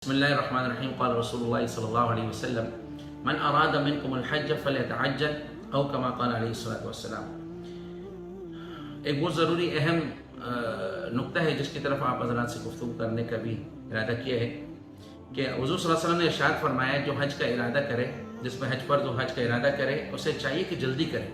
بسم الله الرحمن الرحیم قال رسول اللہ صلی اللہ علیہ وسلم من اراد منکم الحج فلیتعجل او کما قال علیہ الصلوۃ والسلام۔ ایک بہت ضروری اہم نقطہ ہے جس کی طرف آپ حضرات سے گفتگو کرنے کا بھی ارادہ کیا ہے کہ حضور صلی اللہ علیہ وسلم نے ارشاد فرمایا جو حج کا ارادہ کرے، جس میں حج فرض ہو حج کا ارادہ کرے، اسے چاہیے کہ جلدی کرے۔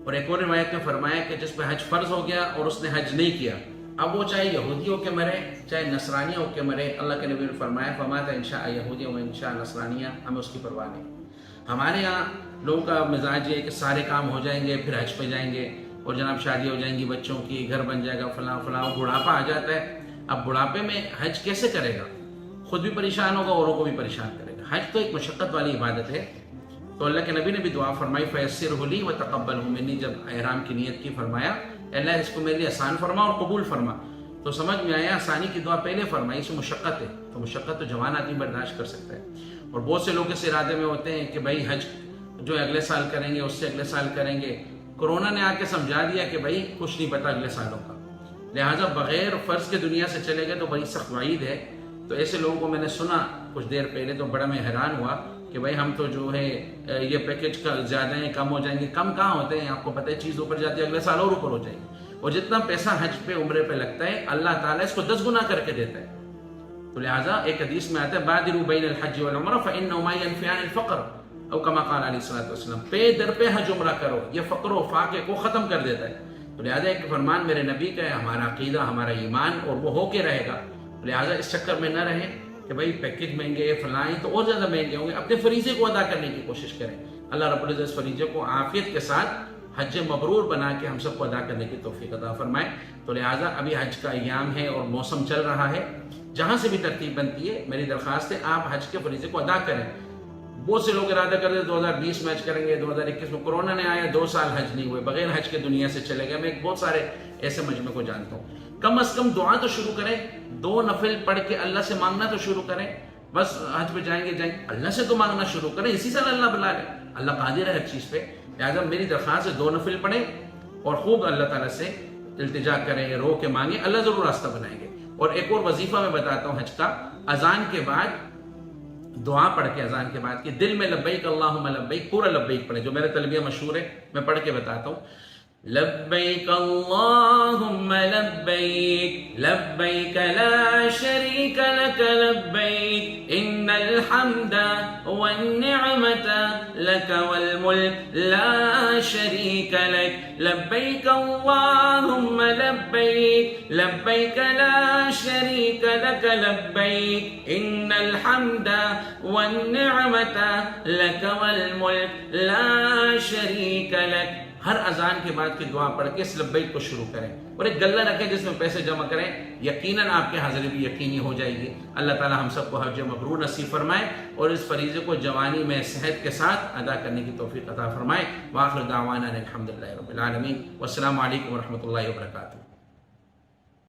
اور ایک اور روایت میں فرمایا کہ جس پہ حج فرض ہو گیا اور اس نے حج نہیں کیا، اب وہ چاہے یہودی ہو کے مرے چاہے نصرانی ہو کے مرے، اللہ کے نبی نے فرمایا فمات ان شاء یہودی و ان شاء نصرانیہ، ہمیں اس کی پرواہ نہیں۔ ہمارے یہاں لوگوں کا مزاج یہ ہے کہ سارے کام ہو جائیں گے پھر حج پہ جائیں گے، اور جناب شادی ہو جائیں گی بچوں کی، گھر بن جائے گا، فلاں فلاں، بڑھاپا آ جاتا ہے۔ اب بڑھاپے میں حج کیسے کرے گا؟ خود بھی پریشان ہوگا، اوروں کو بھی پریشان کرے گا۔ حج تو ایک مشقت والی عبادت ہے، تو اللہ کے نبی نے بھی دعا فرمائی فیسرہ لی وتقبلہ منی، جب احرام کی نیت کی فرمایا اللہ اس کو میرے لیے آسان فرما اور قبول فرما، تو سمجھ میں آیا آسانی کی دعا پہلے فرمائی، اس میں مشقت ہے، تو مشقت تو جوان آدمی برداشت کر سکتا ہے۔ اور بہت سے لوگ اس ارادے میں ہوتے ہیں کہ بھائی حج جو اگلے سال کریں گے، اس سے اگلے سال کریں گے۔ کورونا نے آ کے سمجھا دیا کہ بھائی کچھ نہیں پتا اگلے سالوں کا، لہٰذا بغیر فرض کے دنیا سے چلے گئے تو بڑی سخت وعید ہے۔ تو ایسے لوگوں کو میں نے سنا کچھ دیر پہلے، تو بڑا میں حیران ہوا کہ بھائی ہم تو جو ہے یہ پیکیج کا زیادہ ہیں، کم ہو جائیں گے۔ کم کہاں ہوتے ہیں؟ آپ کو پتہ ہے چیز اوپر جاتی ہے اگلے سال اور اوپر ہو جائے گی، اور جتنا پیسہ حج پہ عمرے پہ لگتا ہے اللہ تعالیٰ اس کو 10 گنا کر کے دیتا ہے۔ تو لہٰذا ایک حدیث میں آتا ہے بادروا بین الحج والعمرہ فإنہما ينفیان الفقر او کما قال علیہ الصلوۃ والسلام، پے در پہ حج عمرہ کرو، یہ فقر و فاقے کو ختم کر دیتا ہے۔ تو لہٰذا ایک فرمان میرے نبی کا ہے، ہمارا عقیدہ ہمارا ایمان، اور وہ ہو کے رہے گا۔ لہٰذا اس چکر میں نہ رہیں کہ بھائی پیکیج مہنگے فلاں تو اور زیادہ مہنگے ہوں گے، اپنے فریضے کو ادا کرنے کی کوشش کریں۔ اللہ رب العزت اس فریضے کو عافیت کے ساتھ حج مبرور بنا کے ہم سب کو ادا کرنے کی توفیق عطا فرمائے۔ تو لہٰذا ابھی حج کا ایام ہے اور موسم چل رہا ہے، جہاں سے بھی ترتیب بنتی ہے میری درخواست ہے آپ حج کے فریضے کو ادا کریں۔ بہت سے لوگ ارادہ کرتے ہیں 2020 میں حج کریں گے، 2021 میں کورونا نے آیا 2 سال حج نہیں ہوئے، بغیر حج کے دنیا سے چلے گئے۔ میں بہت سارے ایسے مجمع کو جانتا ہوں۔ کم از کم دعا تو شروع کریں، 2 نفل پڑھ کے اللہ سے مانگنا تو شروع کریں۔ بس حج پہ جائیں گے اللہ سے تو مانگنا شروع کریں، اسی سے اللہ بلا لے، اللہ قادر ہے ہر چیز پہ۔ لہٰذا میری درخواست ہے 2 نفل پڑھیں اور خوب اللہ تعالیٰ سے التجا کریں، رو کے مانگیں، اللہ ضرور راستہ بنائیں گے۔ اور ایک اور وظیفہ میں بتاتا ہوں حج کا، اذان کے بعد دعا پڑھ کے، اذان کے بعد کہ دل میں لبیک اللہم لبیک، پورا لبیک پڑھیں، جو میرا تلبیہ مشہور ہے میں پڑھ کے بتاتا ہوں۔ لبیک اللہم لبیک لبیک لا شریک لک لبیک ان الحمد والنعمت لک والملک لا شریک لک لبیک اللہم لبیک لبیک لا شریک لک لبیک ان الحمد والنعمت لک والملک لا شریک لک۔ ہر اذان کے بعد کی دعا پڑھ کے اس لبیک کو شروع کریں، اور ایک غلہ رکھیں جس میں پیسے جمع کریں، یقیناً آپ کی حاضری بھی یقینی ہو جائے گی۔ اللہ تعالی ہم سب کو حج مبرور نصیب فرمائے اور اس فریضے کو جوانی میں صحت کے ساتھ ادا کرنے کی توفیق عطا فرمائے۔ وآخر دعوانا الحمدللہ رب العالمین، والسلام علیکم ورحمۃ اللہ وبرکاتہ۔